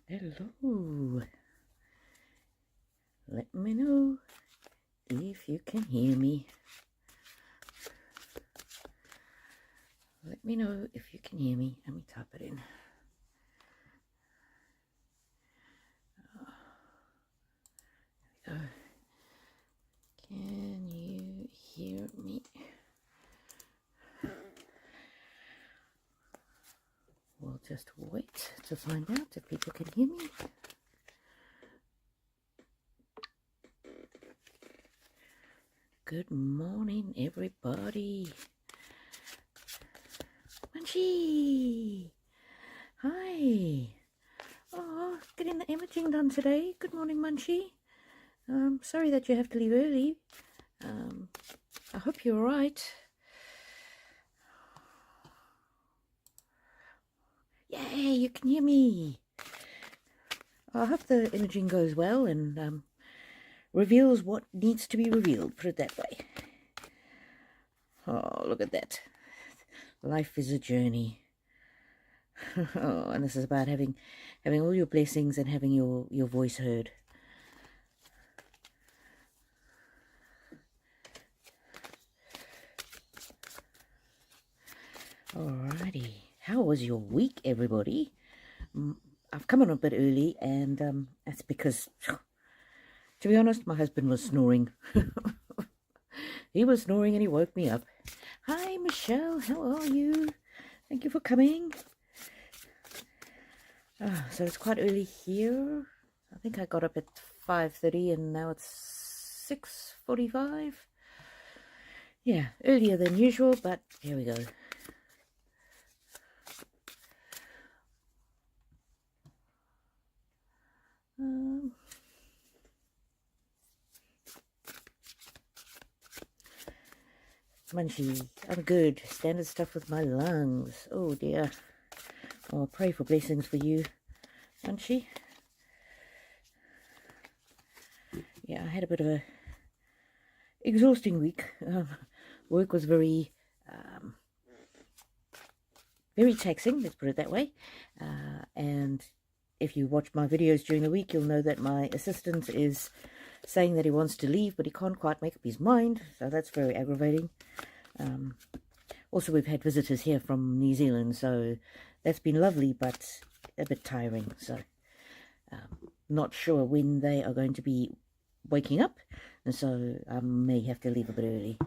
Hello. Let me know if you can hear me. Let me know if you can hear me. Let me type it in. There we go. Can you hear me? We'll just wait to find out if people can hear me. Good morning, everybody. Munchie! Hi! Oh, getting the imaging done today. Good morning, Munchie. Sorry that you have to leave early. I hope you're alright. Yay, you can hear me. I hope the imaging goes well and reveals what needs to be revealed, put it that way. Oh, look at that. Life is a journey. Oh, and this is about having all your blessings and having your voice heard. Alrighty. How was your week, everybody? I've come on a bit early, and that's because, to be honest, my husband was snoring. He was snoring and he woke me up. Hi, Michelle. How are you? Thank you for coming. So it's quite early here. I think I got up at 5:30 and now it's 6:45. Yeah, earlier than usual, but here we go. Munchie, I'm good. Standard stuff with my lungs. Oh dear. Oh, I'll pray for blessings for you, Munchie. Yeah, I had a bit of a exhausting week. Work was very taxing, let's put it that way. And if you watch my videos during the week, you'll know that my assistant is saying that he wants to leave, but he can't quite make up his mind, so that's very aggravating. Also, we've had visitors here from New Zealand, so that's been lovely, but a bit tiring. So not sure when they are going to be waking up, and so I may have to leave a bit early.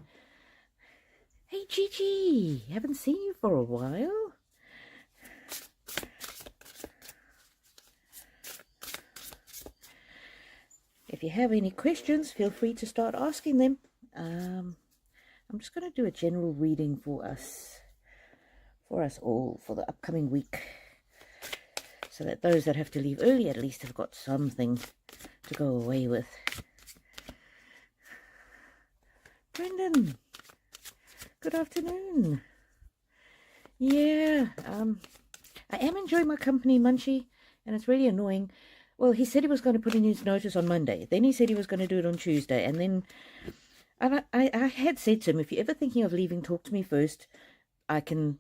Hey Gigi, haven't seen you for a while. If you have any questions, feel free to start asking them. I'm just going to do a general reading for us all for the upcoming week, so that those that have to leave early at least have got something to go away with. Brendan, good afternoon. Yeah, I am enjoying my company, Munchie, and it's really annoying. Well, he said he was going to put in his notice on Monday. Then he said he was going to do it on Tuesday. And then I had said to him, if you're ever thinking of leaving, talk to me first. I can,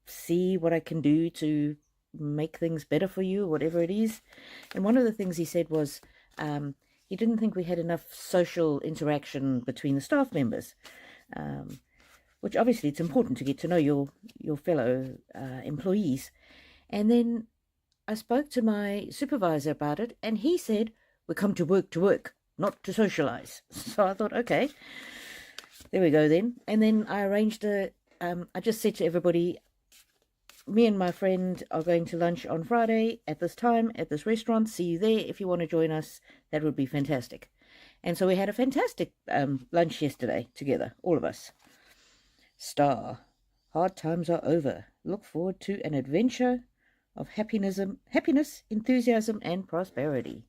see what I can do to make things better for you, whatever it is. And one of the things he said was he didn't think we had enough social interaction between the staff members, which obviously it's important to get to know your fellow employees. And then I spoke to my supervisor about it, and he said, we come to work, not to socialize. So I thought, okay, there we go then. And then I arranged I just said to everybody, me and my friend are going to lunch on Friday at this time, at this restaurant. See you there. If you want to join us, that would be fantastic. And so we had a fantastic lunch yesterday together, all of us. Star, hard times are over. Look forward to an adventure of happiness, enthusiasm, and prosperity.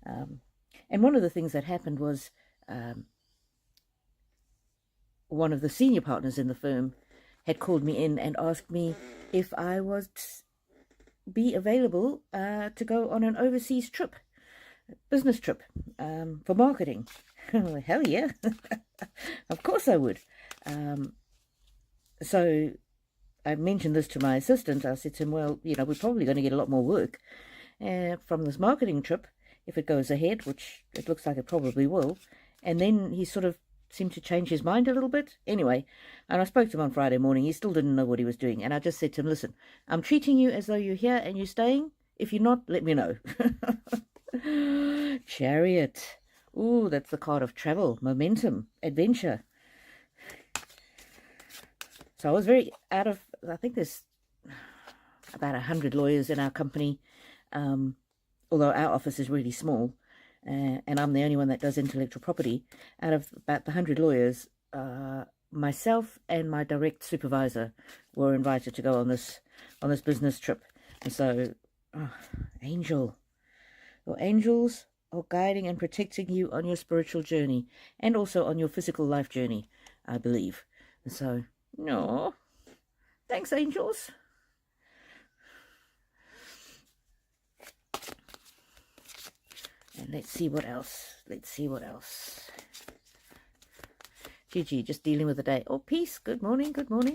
And one of the things that happened was one of the senior partners in the firm had called me in and asked me if I would be available to go on an overseas trip, business trip, for marketing. Hell yeah. Of course I would. So I mentioned this to my assistant. I said to him, well, you know, we're probably going to get a lot more work from this marketing trip if it goes ahead, which it looks like it probably will. And then he sort of seemed to change his mind a little bit. Anyway, and I spoke to him on Friday morning. He still didn't know what he was doing. And I just said to him, listen, I'm treating you as though you're here and you're staying. If you're not, let me know. Chariot. Ooh, that's the card of travel, momentum, adventure. So I was very I think there's about 100 lawyers in our company, although our office is really small, and I'm the only one that does intellectual property. Out of about the 100 lawyers, myself and my direct supervisor were invited to go on this business trip. And so, angel, your angels are guiding and protecting you on your spiritual journey and also on your physical life journey, I believe. And so, no, thanks, angels. And let's see what else. Gigi, just dealing with the day. Oh, peace. Good morning.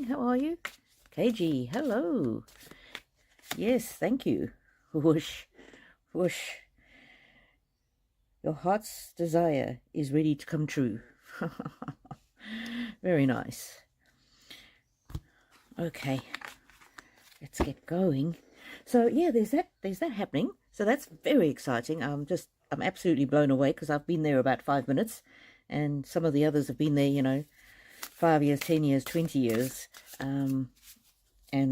How are you? KG, hello. Yes, thank you. Whoosh. Your heart's desire is ready to come true. Very nice. Okay, let's get going. So yeah, there's that happening. So that's very exciting. I'm absolutely blown away because I've been there about 5 minutes, and some of the others have been there, you know, 5 years, 10 years, 20 years. And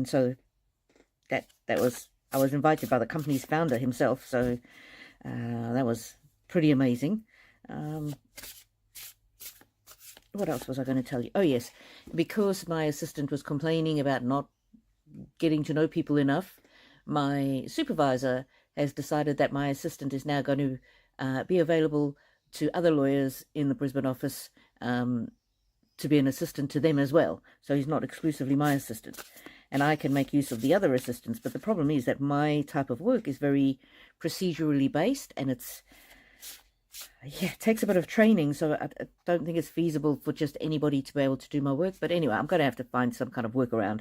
so I was invited by the company's founder himself. So that was pretty amazing. What else was I going to tell you? Oh, yes, because my assistant was complaining about not getting to know people enough, my supervisor has decided that my assistant is now going to be available to other lawyers in the Brisbane office to be an assistant to them as well. So he's not exclusively my assistant. And I can make use of the other assistants. But the problem is that my type of work is very procedurally based, and it takes a bit of training, so I don't think it's feasible for just anybody to be able to do my work. But anyway, I'm going to have to find some kind of workaround.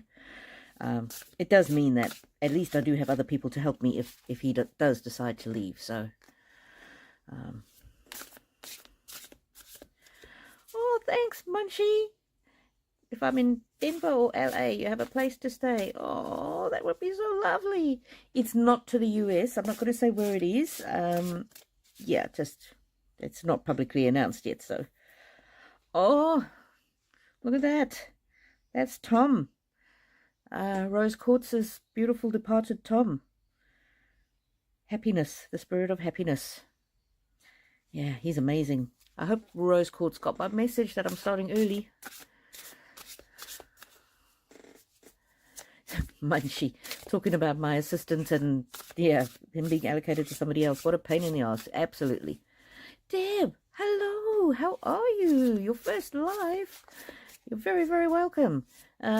It does mean that at least I do have other people to help me if he does decide to leave. So, oh, thanks, Munchie. If I'm in Denver or LA, you have a place to stay. Oh, that would be so lovely. It's not to the US. I'm not going to say where it is. Yeah, it's not publicly announced yet. So, oh, look at that. That's Tom. Rose Quartz's beautiful departed Tom. Happiness, the spirit of happiness. Yeah, he's amazing. I hope Rose Quartz got my message that I'm starting early. Munchie, talking about my assistant and, yeah, him being allocated to somebody else. What a pain in the ass. Absolutely. Deb, hello. How are you? Your first live. You're very, very welcome.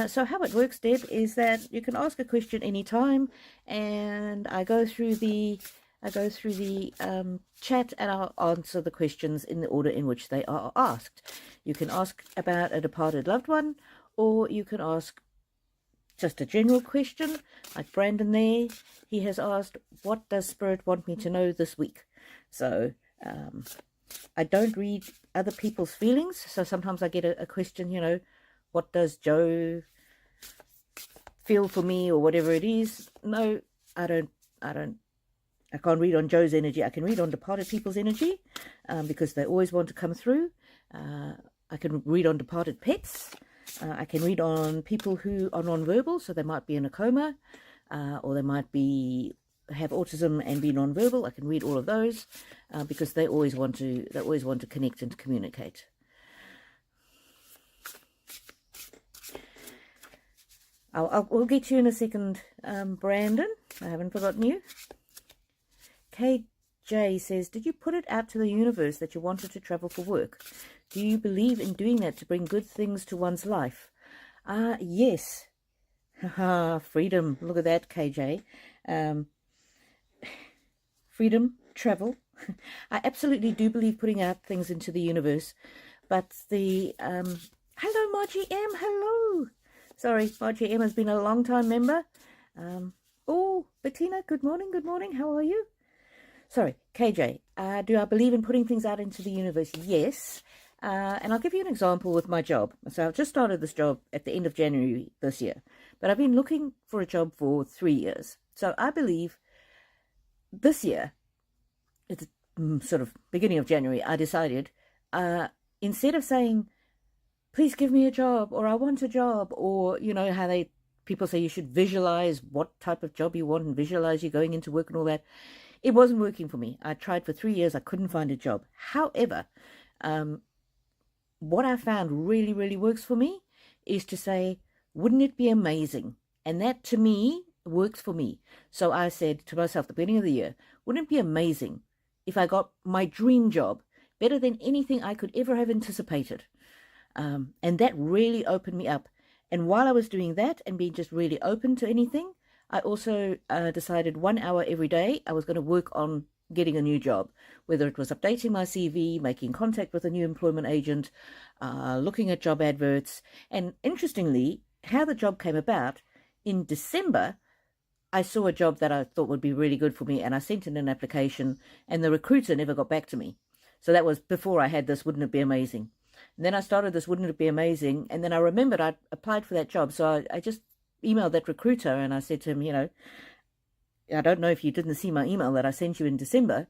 So how it works, Deb, is that you can ask a question anytime, and I go through the chat, and I'll answer the questions in the order in which they are asked. You can ask about a departed loved one, or you can ask just a general question, like Brandon there. He has asked, what does Spirit want me to know this week? So I don't read other people's feelings, so sometimes I get a question, you know, what does Joe feel for me, or whatever it is. No, I can't read on Joe's energy. I can read on departed people's energy, because they always want to come through. I can read on departed pets. I can read on people who are non-verbal, so they might be in a coma, or they might have autism and be non-verbal. I can read all of those because they always want to connect and to communicate. We'll get you in a second, Brandon. I haven't forgotten you. KJ says, did you put it out to the universe that you wanted to travel for work? Do you believe in doing that to bring good things to one's life? Yes. Haha, freedom. Look at that, KJ. Freedom, travel. I absolutely do believe putting out things into the universe. But hello, Margie M. Hello. Sorry, Margie M has been a long time member. Oh, Bettina, good morning, how are you? Sorry, KJ, do I believe in putting things out into the universe? Yes. And I'll give you an example with my job. So I've just started this job at the end of January this year, but I've been looking for a job for 3 years. So I believe this year, it's sort of beginning of January, I decided, instead of saying, please give me a job, or I want a job, or, you know, how people say you should visualize what type of job you want and visualize you going into work and all that. It wasn't working for me. I tried for 3 years. I couldn't find a job. However, what I found really, really works for me is to say, wouldn't it be amazing? And that, to me, works for me. So I said to myself at the beginning of the year, wouldn't it be amazing if I got my dream job, better than anything I could ever have anticipated? And that really opened me up. And while I was doing that and being just really open to anything, I also decided 1 hour every day I was going to work on getting a new job, whether it was updating my CV, making contact with a new employment agent, looking at job adverts. And interestingly, how the job came about, in December, I saw a job that I thought would be really good for me, and I sent in an application, and the recruiter never got back to me. So that was before I had this Wouldn't It Be Amazing? And then I started this Wouldn't It Be Amazing? And then I remembered I applied for that job. So I just emailed that recruiter and I said to him, you know, I don't know if you didn't see my email that I sent you in December.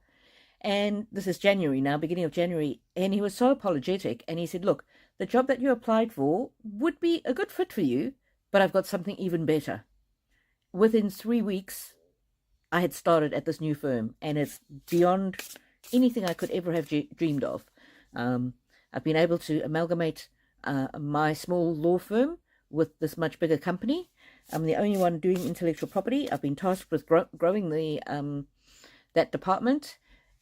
And this is January now, beginning of January. And he was so apologetic. And he said, look, the job that you applied for would be a good fit for you, but I've got something even better. Within 3 weeks, I had started at this new firm, and it's beyond anything I could ever have dreamed of. I've been able to amalgamate my small law firm with this much bigger company. I'm the only one doing intellectual property. I've been tasked with growing that department.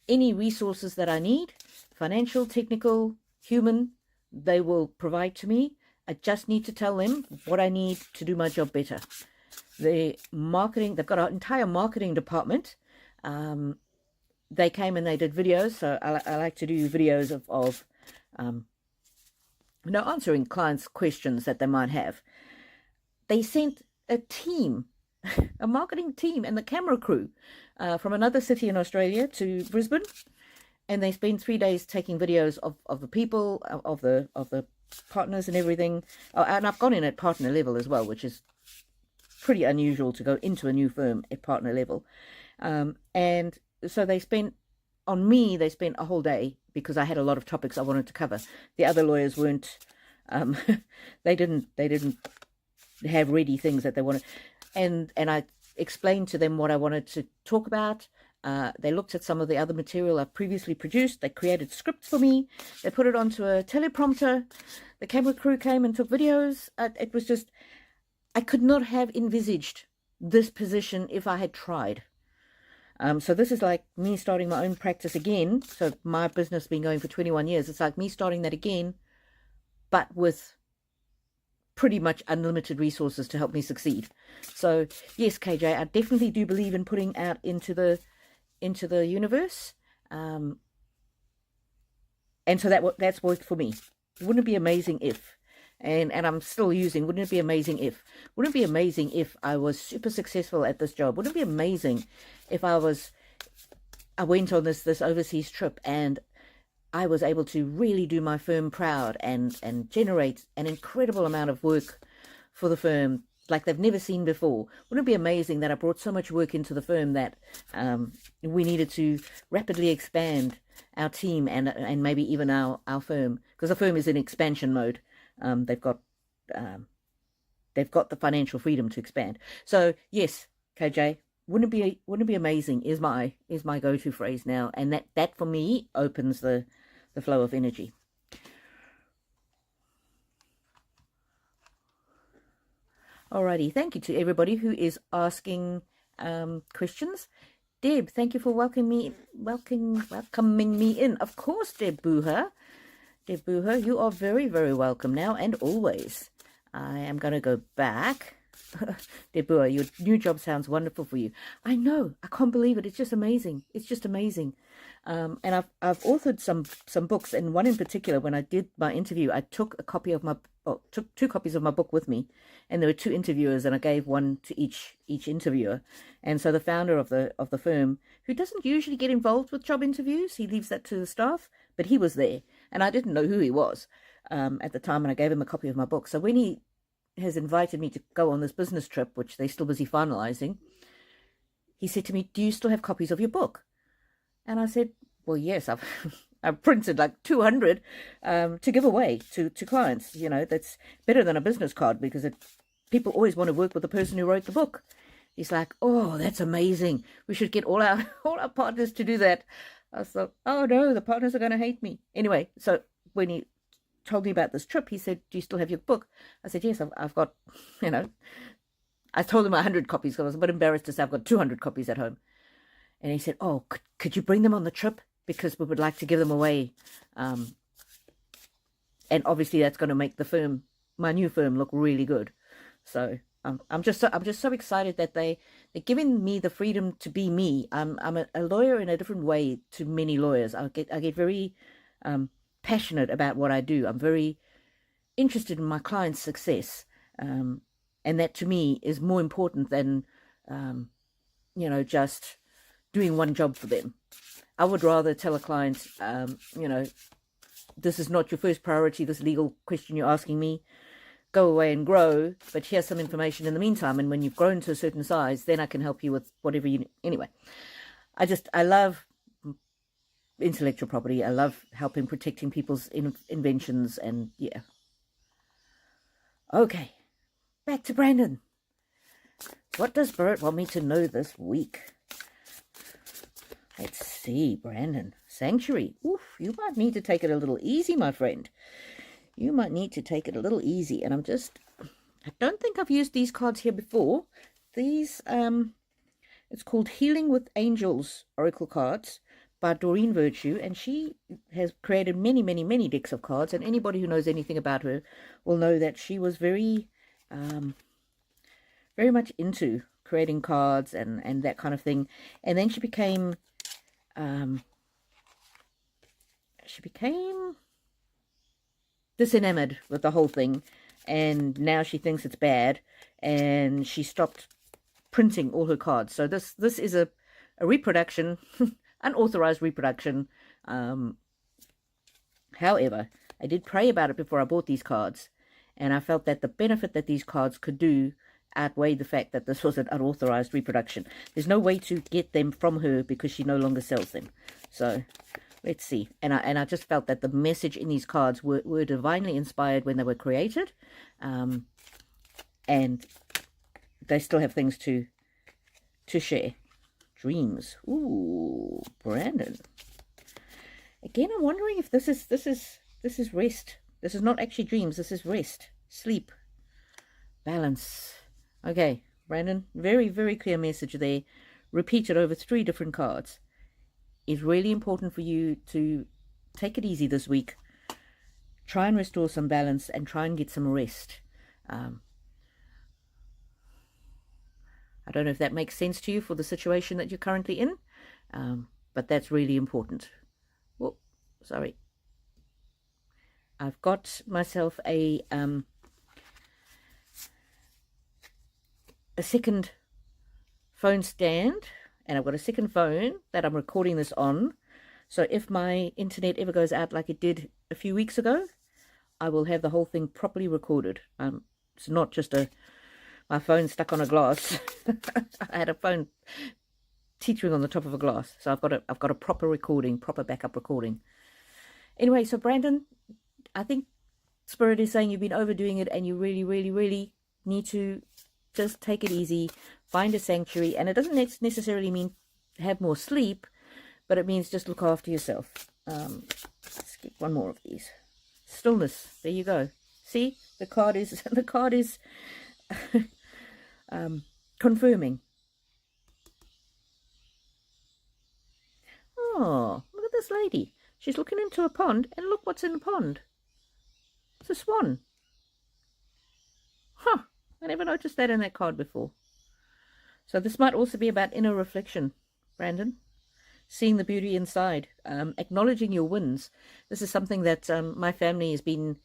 Any resources that I need, financial, technical, human, they will provide to me. I just need to tell them what I need to do my job better. The marketing, they've got an entire marketing department. They came and they did videos. So I like to do videos of answering clients' questions that they might have. They sent a team, a marketing team and the camera crew from another city in Australia to Brisbane, and they spent 3 days taking videos of the people, of the partners and everything. And I've gone in at partner level as well, which is pretty unusual to go into a new firm at partner level. And so they spent a whole day, because I had a lot of topics I wanted to cover. The other lawyers weren't, they didn't have ready things that they wanted. And I explained to them what I wanted to talk about. They looked at some of the other material I've previously produced. They created scripts for me. They put it onto a teleprompter. The camera crew came and took videos. It was just, I could not have envisaged this position if I had tried. So this is like me starting my own practice again. So my business has been going for 21 years. It's like me starting that again, but with pretty much unlimited resources to help me succeed. So yes, KJ, I definitely do believe in putting out into the universe. And so that's worked for me. Wouldn't it be amazing if? And I'm still using, wouldn't it be amazing if? Wouldn't it be amazing if I was super successful at this job? Wouldn't it be amazing if I went on this overseas trip and I was able to really do my firm proud and generate an incredible amount of work for the firm like they've never seen before? Wouldn't it be amazing that I brought so much work into the firm that we needed to rapidly expand our team and maybe even our firm, because the firm is in expansion mode. They've got the financial freedom to expand. So yes, KJ, wouldn't it be amazing is my go-to phrase now, and that for me opens the flow of energy. Alrighty, thank you to everybody who is asking questions. Deb, thank you for welcoming me in. Of course, Deb Booher, you are very, very welcome now and always. I am going to go back. Deb Booher, your new job sounds wonderful for you. I know, I can't believe it. It's just amazing. It's just amazing. And I've authored some books, and one in particular, when I did my interview, I took a copy of took 2 copies of my book with me, and there were 2 interviewers, and I gave one to each interviewer. And so the founder of the firm, who doesn't usually get involved with job interviews, he leaves that to the staff, but he was there, and I didn't know who he was at the time, and I gave him a copy of my book. So when he has invited me to go on this business trip, which they're still busy finalizing, he said to me, "Do you still have copies of your book?" And I said, "Well, yes, I've printed like 200 to give away to clients. You know, that's better than a business card, because people always want to work with the person who wrote the book." He's like, "Oh, that's amazing. We should get all our all our partners to do that." I thought, "Oh no, the partners are going to hate me." Anyway, so when he told me about this trip, he said, "Do you still have your book?" I said, "Yes, I've got, you know." I told him 100 copies, because I was a bit embarrassed to say I've got 200 copies at home. And he said, "Oh, could you bring them on the trip? Because we would like to give them away." And obviously that's going to make my new firm, look really good. So I'm just so excited that they're giving me the freedom to be me. I'm a lawyer in a different way to many lawyers. I get very passionate about what I do. I'm very interested in my clients' success, and that to me is more important than just doing one job for them. I would rather tell a client, this is not your first priority, this legal question you're asking me. Go away and grow, but here's some information in the meantime, and when you've grown to a certain size, then I can help you with whatever you need. Anyway, I love intellectual property. I love helping protecting people's inventions, and yeah. Okay, back to Brandon. What does Spirit want me to know this week? Let's see, Brandon. Sanctuary. Oof, you might need to take it a little easy, my friend. You might need to take it a little easy. And I don't think I've used these cards here before. These, it's called Healing with Angels Oracle Cards by Doreen Virtue. And she has created many, many, many decks of cards. And anybody who knows anything about her will know that she was very much into creating cards and that kind of thing. And then she became disenamored with the whole thing, and now she thinks it's bad, and she stopped printing all her cards. So this is a reproduction, unauthorized reproduction. However, I did pray about it before I bought these cards, and I felt that the benefit that these cards could do outweighed the fact that this was an unauthorized reproduction. There's no way to get them from her because she no longer sells them. So let's see. And I just felt that the message in these cards were divinely inspired when they were created, and they still have things to share. Dreams. Ooh, Brandon. Again, I'm wondering if this is rest. This is not actually dreams. This is rest, sleep, balance. Okay, Brandon, very, very clear message there, repeated over 3 different cards. It's really important for you to take it easy this week. Try and restore some balance and try and get some rest. I don't know if that makes sense to you for the situation that you're currently in, but that's really important. Oh, sorry. I've got myself a second phone stand, and I've got a second phone that I'm recording this on. So if my internet ever goes out like it did a few weeks ago, I will have the whole thing properly recorded. It's not just my phone stuck on a glass. I had a phone teetering on the top of a glass, so I've got a proper recording, proper backup recording. Anyway, so Brandon, I think Spirit is saying you've been overdoing it, and you really, really, really need to just take it easy, find a sanctuary. And it doesn't necessarily mean have more sleep, but it means just look after yourself. Let's get one more of these. Stillness. There you go. See, the card is confirming. Oh, look at this lady. She's looking into a pond, and look what's in the pond. It's a swan. Huh. I never noticed that in that card before. So this might also be about inner reflection, Brandon. Seeing the beauty inside. Acknowledging your wins. This is something that my family has been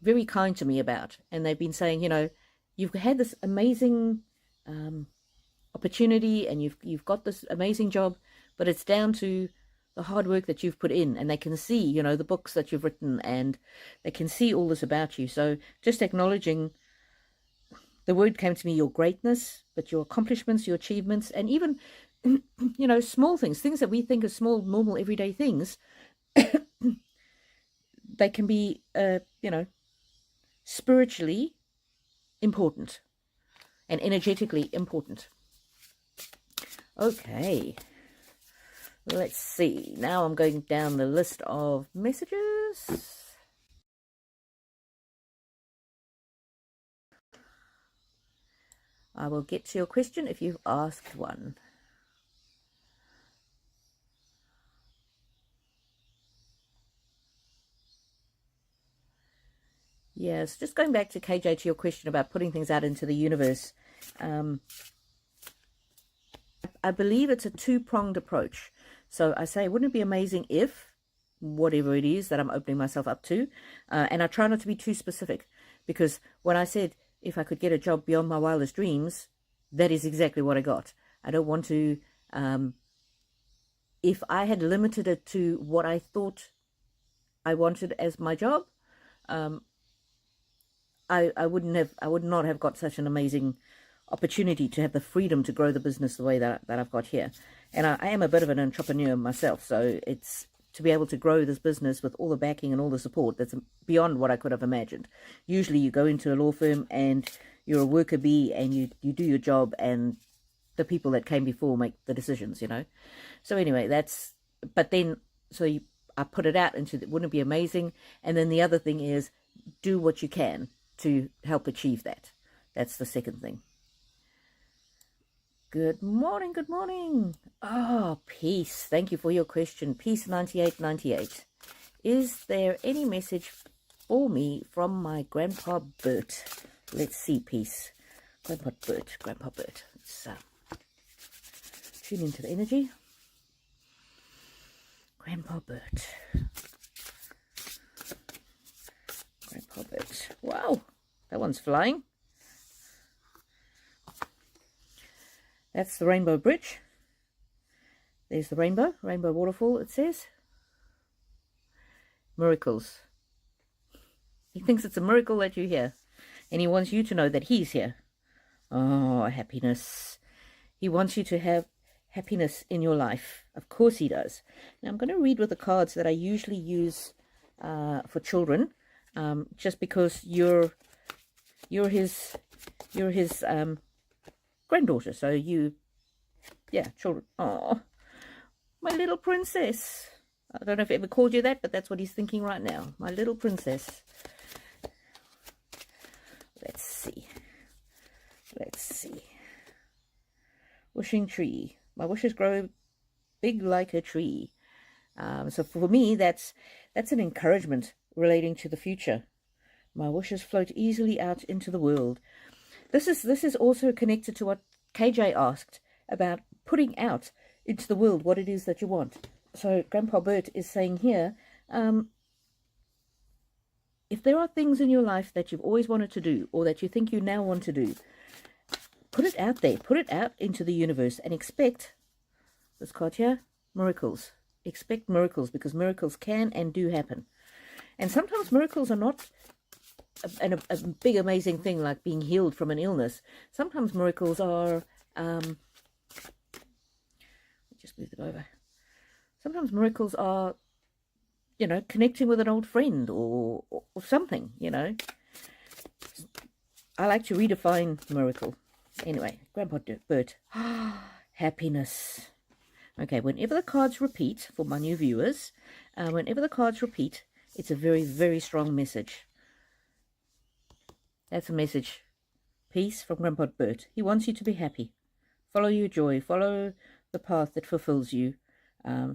very kind to me about. And they've been saying, you've had this amazing opportunity, and you've got this amazing job, but it's down to the hard work that you've put in. And they can see, the books that you've written, and they can see all this about you. So just acknowledging, the word came to me, your greatness, but your accomplishments, your achievements, and even, small things that we think are small, normal, everyday things, they can be, spiritually important and energetically important. Okay, let's see. Now I'm going down the list of messages. I will get to your question if you've asked one. Yes, just going back to KJ, to your question about putting things out into the universe. I believe it's a two-pronged approach. So I say, wouldn't it be amazing if, whatever it is that I'm opening myself up to, and I try not to be too specific, because when I said if I could get a job beyond my wildest dreams, that is exactly what I got. I don't want to, if I had limited it to what I thought I wanted as my job, I would not have got such an amazing opportunity to have the freedom to grow the business the way that I've got here. And I am a bit of an entrepreneur myself, so it's to be able to grow this business with all the backing and all the support that's beyond what I could have imagined. Usually you go into a law firm and you're a worker bee, and you do your job, and the people that came before make the decisions, So anyway, I put it out into, wouldn't it be amazing? And then the other thing is, do what you can to help achieve that. That's the second thing. Good morning, good morning. Oh, Peace. Thank you for your question. Peace 9898. Is there any message for me from my Grandpa Bert? Let's see, Peace. Grandpa Bert. Let's tune into the energy. Grandpa Bert. Grandpa Bert. Wow, that one's flying. That's the Rainbow Bridge. There's the rainbow waterfall, it says. Miracles. He thinks it's a miracle that you're here, and he wants you to know that he's here. Oh, happiness. He wants you to have happiness in your life. Of course he does. Now I'm going to read with the cards that I usually use for children, just because you're his granddaughter, so children. Oh, my little princess. I don't know if I ever called you that, but that's what he's thinking right now. My little princess. Let's see. Wishing tree. My wishes grow big like a tree. So for me, that's an encouragement relating to the future. My wishes float easily out into the world. This is also connected to what KJ asked about putting out into the world what it is that you want. So Grandpa Bert is saying here, if there are things in your life that you've always wanted to do, or that you think you now want to do, put it out there. Put it out into the universe and expect, this card here, miracles. Expect miracles, because miracles can and do happen. And sometimes miracles are not a big amazing thing like being healed from an illness. Sometimes miracles are just move it over. Sometimes miracles are, connecting with an old friend or something, I like to redefine miracle. Anyway, Grandpa Bert. Happiness. Okay, whenever the cards repeat, for my new viewers, whenever the cards repeat, it's a very, very strong message. That's a message. Peace from Grandpa Bert. He wants you to be happy. Follow your joy. Follow the path that fulfills you.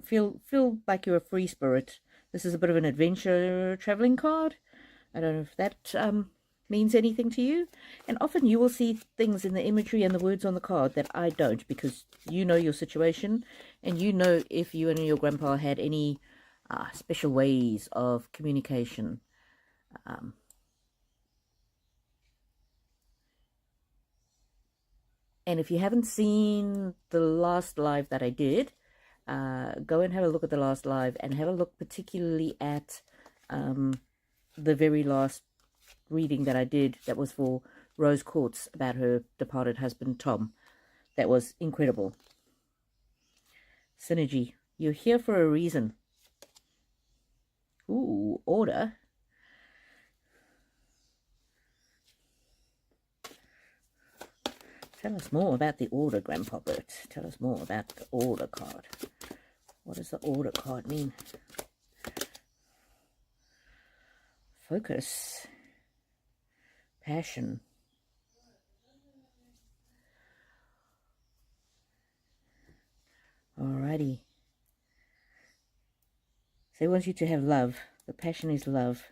Feel like you're a free spirit. This is a bit of an adventure traveling card. I don't know if that means anything to you. And often you will see things in the imagery and the words on the card that I don't, because you know your situation, and you know if you and your grandpa had any special ways of communication. And if you haven't seen the last live that I did, go and have a look at the last live, and have a look particularly at the very last reading that I did that was for Rose Courts about her departed husband, Tom. That was incredible. Synergy, you're here for a reason. Ooh, order. Tell us more about the order, Grandpa Bert. Tell us more about the order card. What does the order card mean? Focus. Passion. Alrighty. So he wants you to have love. The passion is love.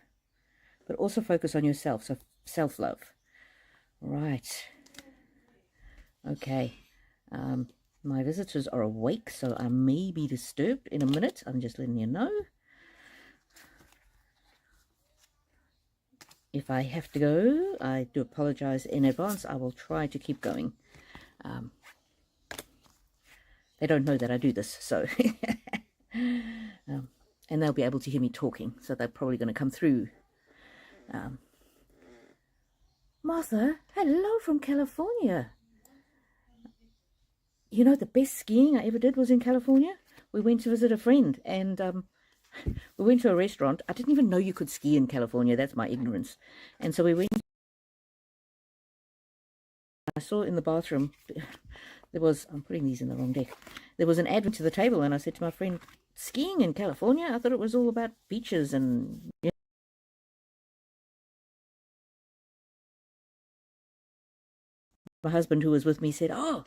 But also focus on yourself. So self-love. Right. Okay. My visitors are awake, so I may be disturbed in a minute. I'm just letting you know. If I have to go, I do apologize in advance. I will try to keep going. They don't know that I do this, so and they'll be able to hear me talking, so they're probably going to come through. Martha, hello from California. You know, the best skiing I ever did was in California. We went to visit a friend, and we went to a restaurant. I didn't even know you could ski in California. That's my ignorance. And so we went. I saw in the bathroom, there was, I'm putting these in the wrong deck. There was an advent to the table, and I said to my friend, skiing in California? I thought it was all about beaches and, you know. My husband, who was with me, said, oh,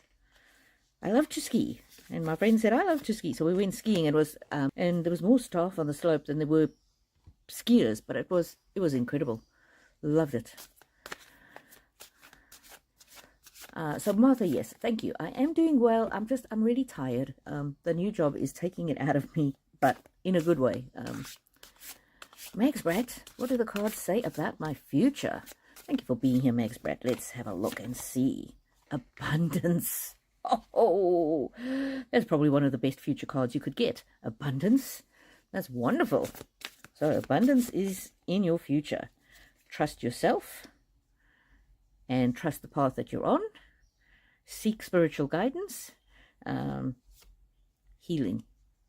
I love to ski. And my friend said, I love to ski. So we went skiing. It was, and there was more staff on the slope than there were skiers, but it was incredible. Loved it. So Martha, yes, thank you. I am doing well. I'm really tired. The new job is taking it out of me, but in a good way. Max Brat, what do the cards say about my future? Thank you for being here, Max Brat. Let's have a look and see. Abundance. Oh, that's probably one of the best future cards you could get. Abundance. That's wonderful. So abundance is in your future. Trust yourself and trust the path that you're on. Seek spiritual guidance. Healing.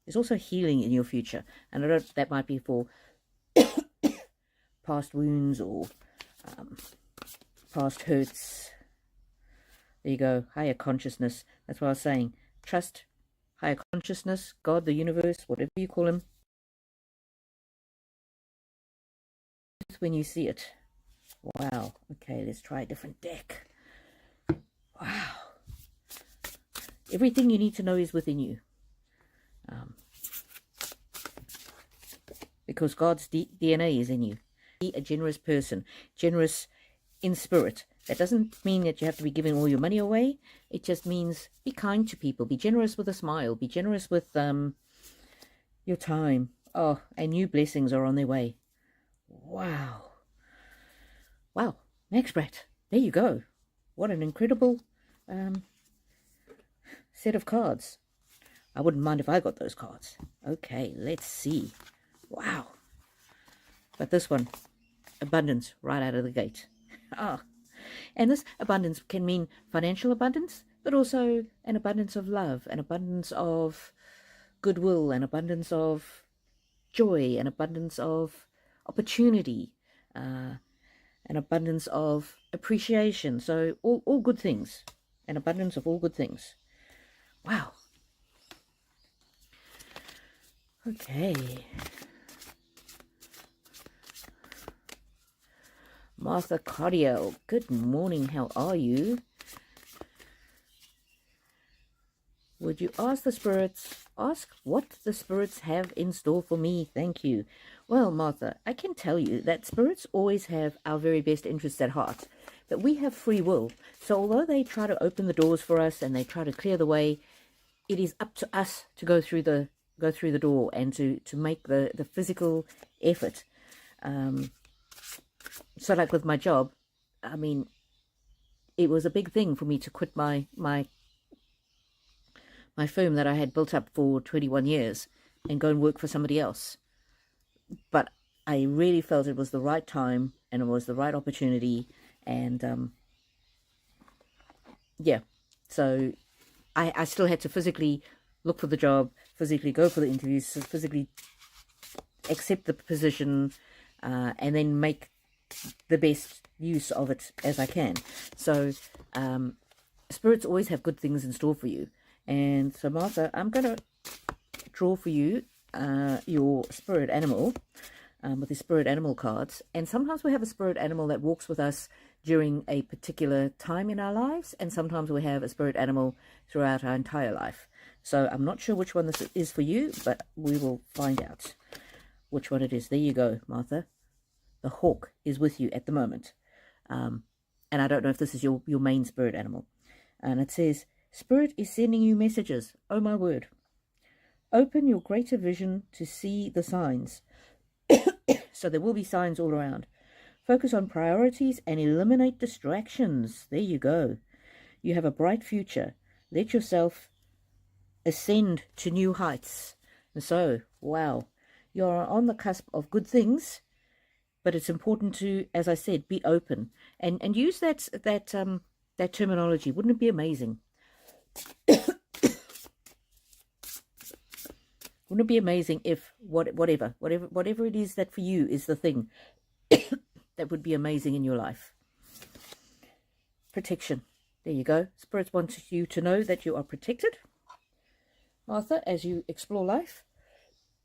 There's also healing in your future. And I don't, that might be for past wounds or past hurts. There you go. Higher consciousness. That's what I was saying. Trust higher consciousness, God, the universe, whatever you call him. When you see it. Wow. Okay, let's try a different deck. Wow. Everything you need to know is within you. Because God's DNA is in you. Be a generous person. Generous in spirit. That doesn't mean that you have to be giving all your money away. It just means be kind to people. Be generous with a smile. Be generous with your time. Oh, and new blessings are on their way. Wow. Wow. Max Brat. There you go. What an incredible set of cards. I wouldn't mind if I got those cards. Okay, let's see. Wow. But this one, abundance right out of the gate. Ah. And this abundance can mean financial abundance, but also an abundance of love, an abundance of goodwill, an abundance of joy, an abundance of opportunity, an abundance of appreciation. So all good things, an abundance of all good things. Wow. Okay. Martha Cardio, good morning. How are you? Would you ask what the spirits have in store for me? Thank you. Well, Martha, I can tell you that spirits always have our very best interests at heart, but we have free will. So although they try to open the doors for us and they try to clear the way, it is up to us to go through the door and to make the physical effort. So like with my job, I mean, it was a big thing for me to quit my firm that I had built up for 21 years and go and work for somebody else. But I really felt it was the right time and it was the right opportunity. And yeah, so I still had to physically look for the job, physically go for the interviews, physically accept the position, and then make the best use of it as I can. So spirits always have good things in store for you. And so, Martha, I'm going to draw for you your spirit animal with the spirit animal cards. And sometimes we have a spirit animal that walks with us during a particular time in our lives, and sometimes we have a spirit animal throughout our entire life. So I'm not sure which one this is for you, but we will find out which one it is. There you go, Martha. The hawk is with you at the moment. And I don't know if this is your main spirit animal. And it says, Spirit is sending you messages. Oh, my word. Open your greater vision to see the signs. So there will be signs all around. Focus on priorities and eliminate distractions. There you go. You have a bright future. Let yourself ascend to new heights. And so, wow, you're on the cusp of good things, but it's important to, as I said, be open and use that terminology. Wouldn't it be amazing? Wouldn't it be amazing if whatever it is that for you is the thing that would be amazing in your life? Protection. There you go. Spirits want you to know that you are protected, Martha, as you explore life.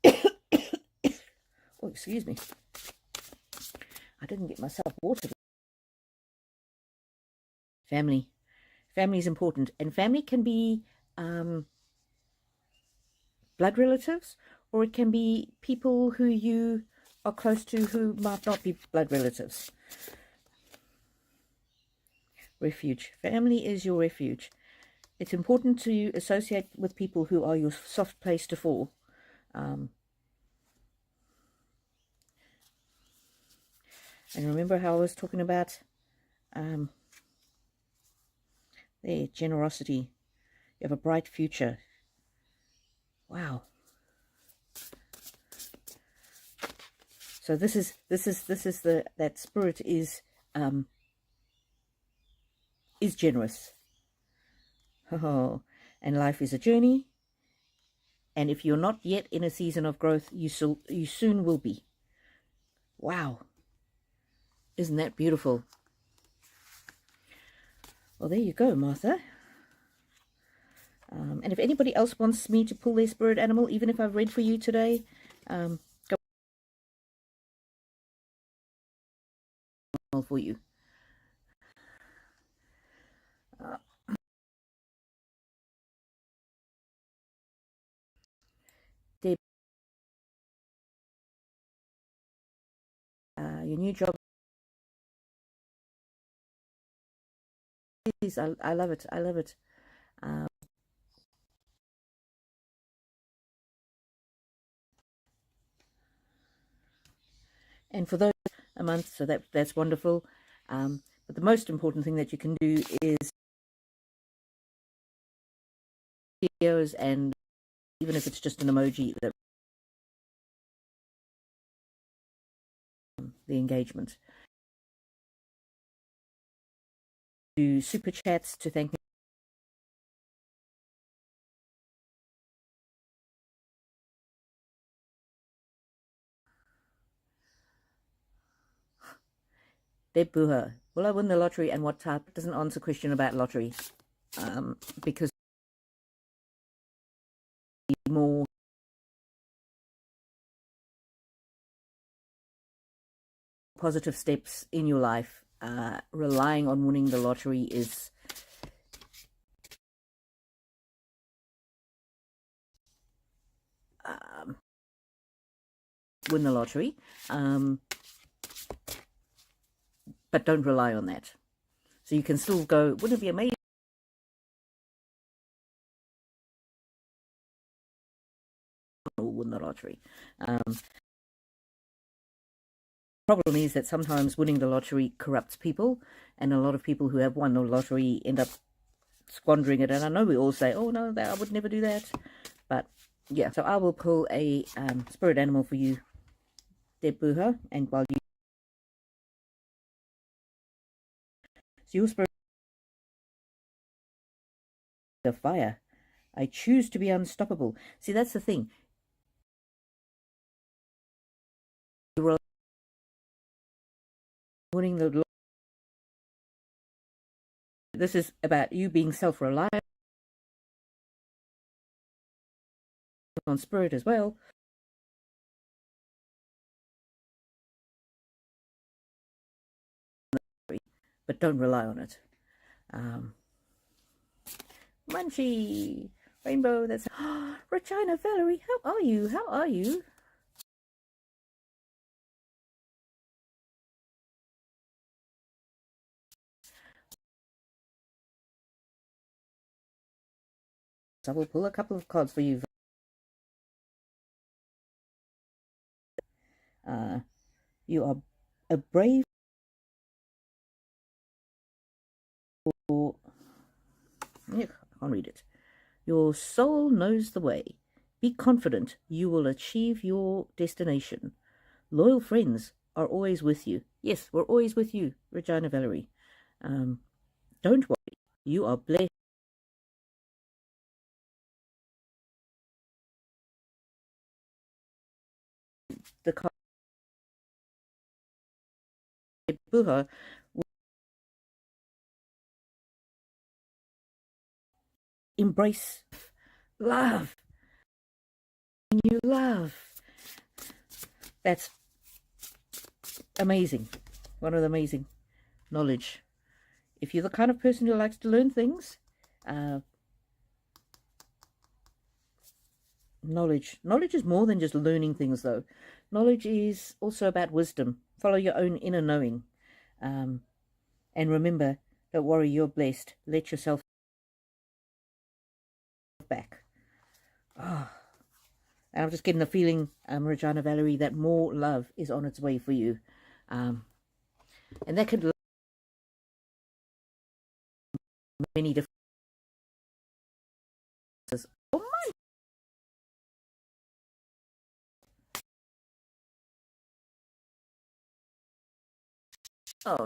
Oh, excuse me. I didn't get myself water. Family. Family is important. And family can be blood relatives, or it can be people who you are close to who might not be blood relatives. Refuge. Family is your refuge. It's important to associate with people who are your soft place to fall. And remember how I was talking about there, generosity. You have a bright future. Wow. So this is that spirit is generous. Oh, and life is a journey. And if you're not yet in a season of growth, you soon will be. Wow. Isn't that beautiful? Well, there you go, Martha. And if anybody else wants me to pull their spirit animal, even if I've read for you today, go for you. Deb, your new job. I love it. I love it. And for those a month, so that's wonderful. But the most important thing that you can do is videos, and even if it's just an emoji, that the engagement. Do super chats to thank me. Deb Buha, will I win the lottery and what type? Doesn't answer question about lottery, because more positive steps in your life. Relying on winning the lottery is win the lottery, but don't rely on that. So you can still go, wouldn't it be amazing? Win the lottery. problem is that sometimes winning the lottery corrupts people, and a lot of people who have won the lottery end up squandering it. And I know we all say, oh no, I would never do that, but yeah. So I will pull a spirit animal for you, Deb Buha, and while you, so your spirit of fire. I choose to be unstoppable. See, that's the thing. You're winning the. This is about you being self-reliant on spirit as well. But don't rely on it. Munchie, Rainbow, that's Regina Valerie, how are you? How are you? So I will pull a couple of cards for you. You are a brave, or I can't read it. Your soul knows the way. Be confident you will achieve your destination. Loyal friends are always with you. Yes, we're always with you, Regina Valerie. Don't worry, you are blessed. The card Buha, embrace love. You love. That's amazing. One of the amazing knowledge. If you're the kind of person who likes to learn things, knowledge is more than just learning things, though. Knowledge is also about wisdom. Follow your own inner knowing, and remember, don't worry, you're blessed. Let yourself back. And I'm just getting the feeling, Regina Valerie, that more love is on its way for you, and that could many different. Oh my! Oh,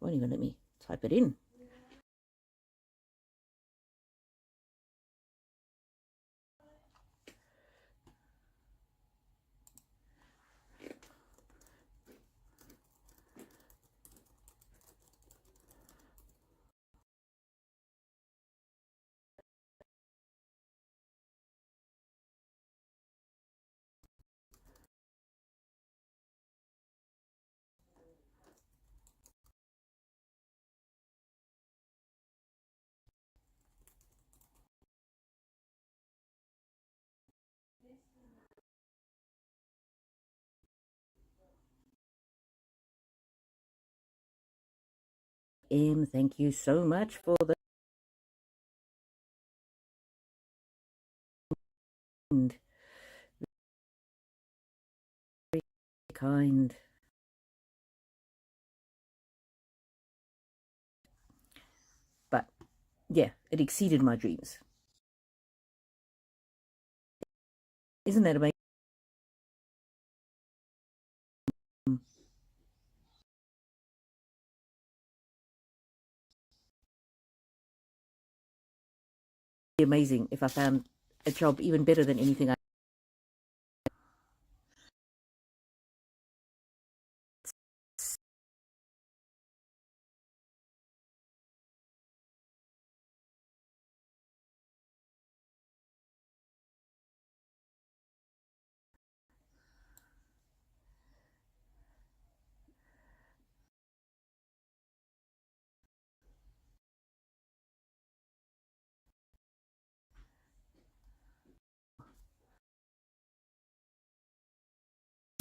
won't even let me type it in. Thank you so much for the very kind. But yeah, it exceeded my dreams. Isn't that amazing? Amazing if I found a job even better than anything I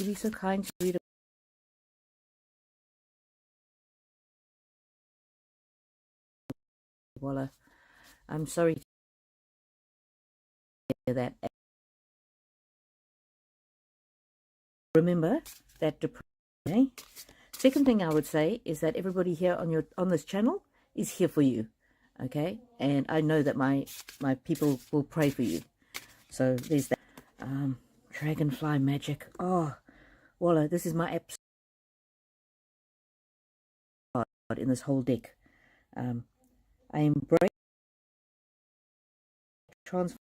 would be so kind to read Walla. I'm sorry to hear that. Remember that depression. Eh? Second thing I would say is that everybody here on this channel is here for you, okay? And I know that my people will pray for you. So there's that. Dragonfly magic. Oh, Walla, this is my absolute in this whole deck. I embrace trans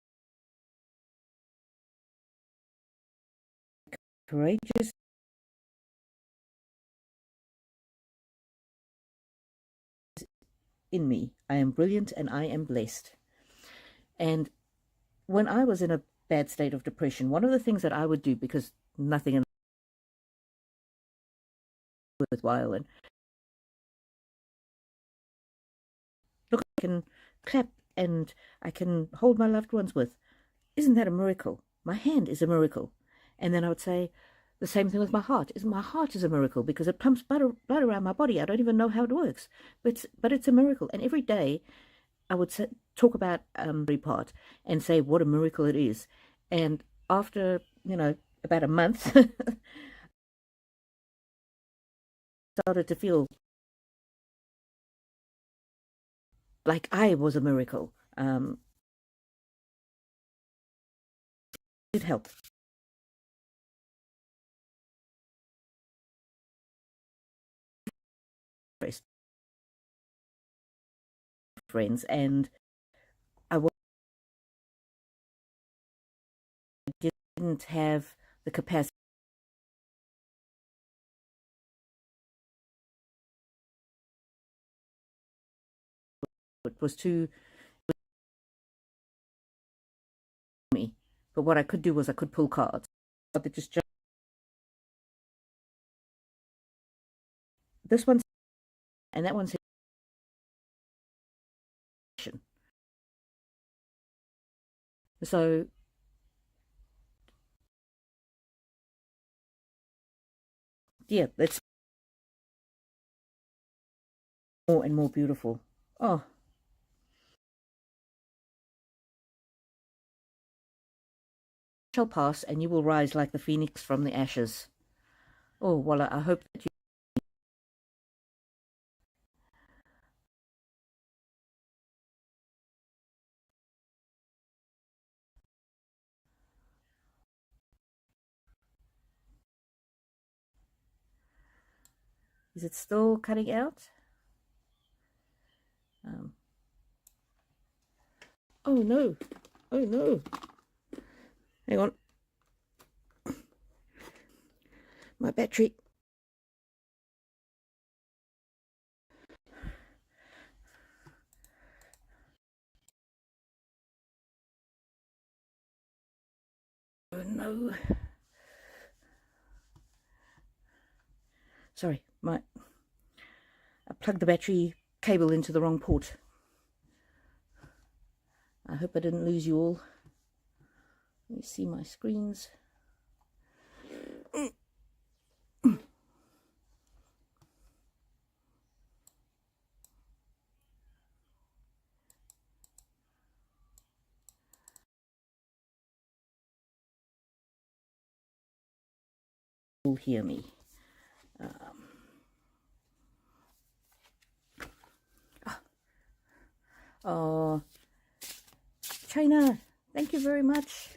courageous in me. I am brilliant and I am blessed. And when I was in a bad state of depression, one of the things that I would do, because nothing in worthwhile, and look, I can clap and I can hold my loved ones with. Isn't that a miracle? My hand is a miracle. And then I would say the same thing with my heart. My heart is a miracle because it pumps blood around my body. I don't even know how it works, but it's a miracle. And every day I would talk about every part and say what a miracle it is. And after, about a month, started to feel like I was a miracle. It helped. Friends, and I didn't have the capacity. It was too me. But what I could do was I could pull cards. But just this one and that one's so yeah, that's more and more beautiful. Oh, shall pass, and you will rise like the phoenix from the ashes. Oh, well, I hope that you. Is it still cutting out? Oh no! Oh no! Hang on. My battery. Oh no. Sorry, I plugged the battery cable into the wrong port. I hope I didn't lose you all. Let me see my screens. You'll hear me. Oh, China, thank you very much.